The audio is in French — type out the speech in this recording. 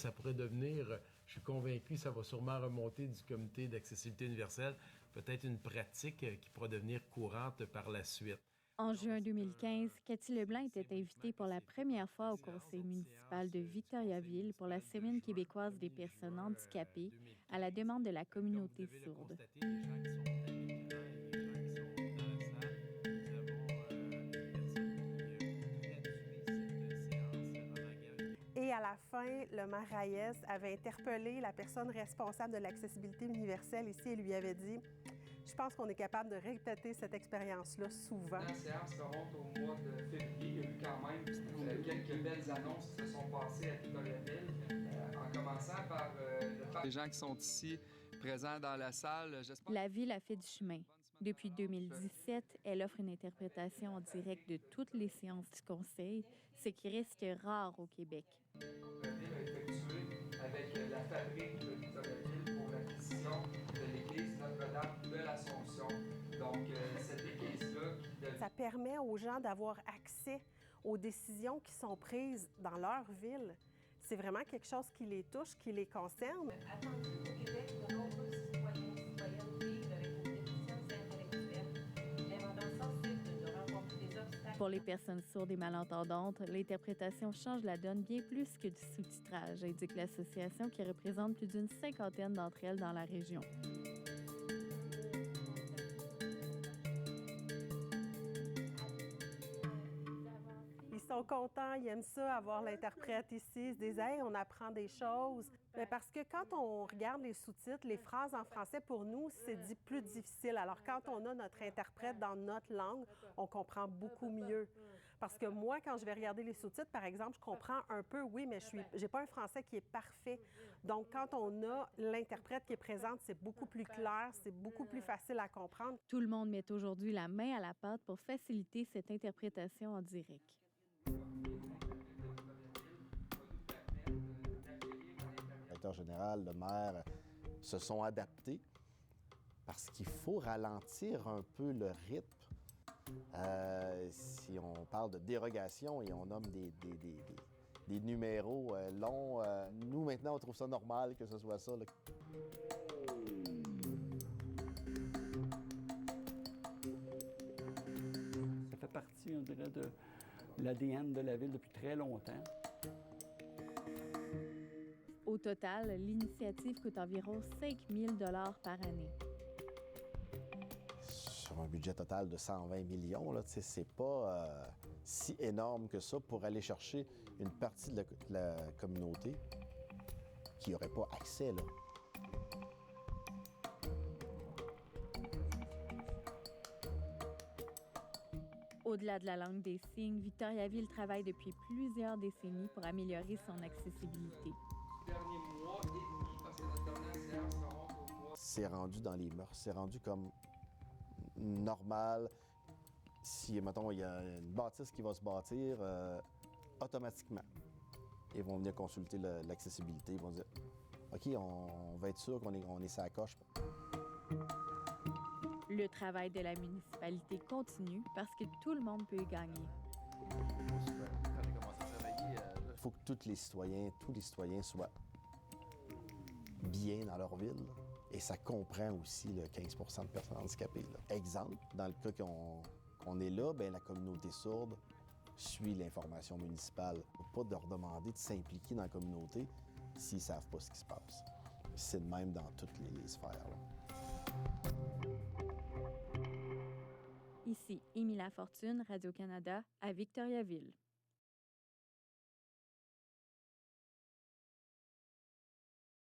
ça pourrait devenir, je suis convaincu, ça va sûrement remonter du comité d'accessibilité universelle, peut-être une pratique qui pourra devenir courante par la suite. En juin 2015, Cathy Leblanc était invitée pour la première fois au conseil municipal de Victoriaville pour la Semaine québécoise des personnes handicapées à la demande de la communauté sourde. Et à la fin, le maire Reyes avait interpellé la personne responsable de l'accessibilité universelle ici et lui avait dit « Je pense qu'on est capable de répéter cette expérience-là souvent. » La séance remonte au mois de février. Il y a eu quand même quelques belles annonces qui se sont passées à Victoriaville. En commençant par les gens qui sont ici présents dans la salle. La ville a fait du chemin. Depuis 2017, elle offre une interprétation en direct de toutes les séances du conseil, ce qui reste rare au Québec. La ville a effectué avec la fabrique de Victoriaville pour l'acquisition de l'église Notre-Dame de l'Assomption. Donc, cette église-là... Ça permet aux gens d'avoir accès aux décisions qui sont prises dans leur ville. C'est vraiment quelque chose qui les touche, qui les concerne. Attendu au Québec, de nombreux citoyens et citoyennes vivent avec une déficience intellectuelle, les rendant sensibles de rencontrer des obstacles. Pour les personnes sourdes et malentendantes, l'interprétation change la donne bien plus que du sous-titrage, indique l'association qui représente plus d'une 50aine d'entre elles dans la région. Ils sont contents, ils aiment ça, avoir l'interprète ici. Ils se disent « Hey, on apprend des choses. » Mais parce que quand on regarde les sous-titres, les phrases en français, pour nous, c'est plus difficile. Alors, quand on a notre interprète dans notre langue, on comprend beaucoup mieux. Parce que moi, quand je vais regarder les sous-titres, par exemple, je comprends un peu, oui, mais je n'ai pas un français qui est parfait. Donc, quand on a l'interprète qui est présente, c'est beaucoup plus clair, c'est beaucoup plus facile à comprendre. Tout le monde met aujourd'hui la main à la pâte pour faciliter cette interprétation en direct. Le directeur général, le maire se sont adaptés parce qu'il faut ralentir un peu le rythme. Si on parle de dérogation et on nomme des numéros longs, nous maintenant on trouve ça normal que ce soit ça, là. Ça fait partie, on dirait, de l'ADN de la ville depuis très longtemps. Au total, l'initiative coûte environ 5 000 $ par année. Sur un budget total de 120 millions, là, c'est pas si énorme que ça pour aller chercher une partie de la communauté qui n'aurait pas accès, là. Au-delà de la langue des signes, Victoriaville travaille depuis plusieurs décennies pour améliorer son accessibilité. C'est rendu dans les mœurs, c'est rendu comme normal. Si, mettons, il y a une bâtisse qui va se bâtir, automatiquement, ils vont venir consulter l'accessibilité. Ils vont dire « OK, on va être sûr qu'on est sur la coche. » Le travail de la municipalité continue parce que tout le monde peut y gagner. Il faut que tous les citoyens soient bien dans leur ville. Et ça comprend aussi le 15 % de personnes handicapées, là. Exemple, dans le cas qu'on est là, bien, la communauté sourde suit l'information municipale. Il ne faut pas leur demander de s'impliquer dans la communauté s'ils ne savent pas ce qui se passe. C'est le même dans toutes les sphères, là. Ici, Émilie Lafortune, Radio-Canada, à Victoriaville.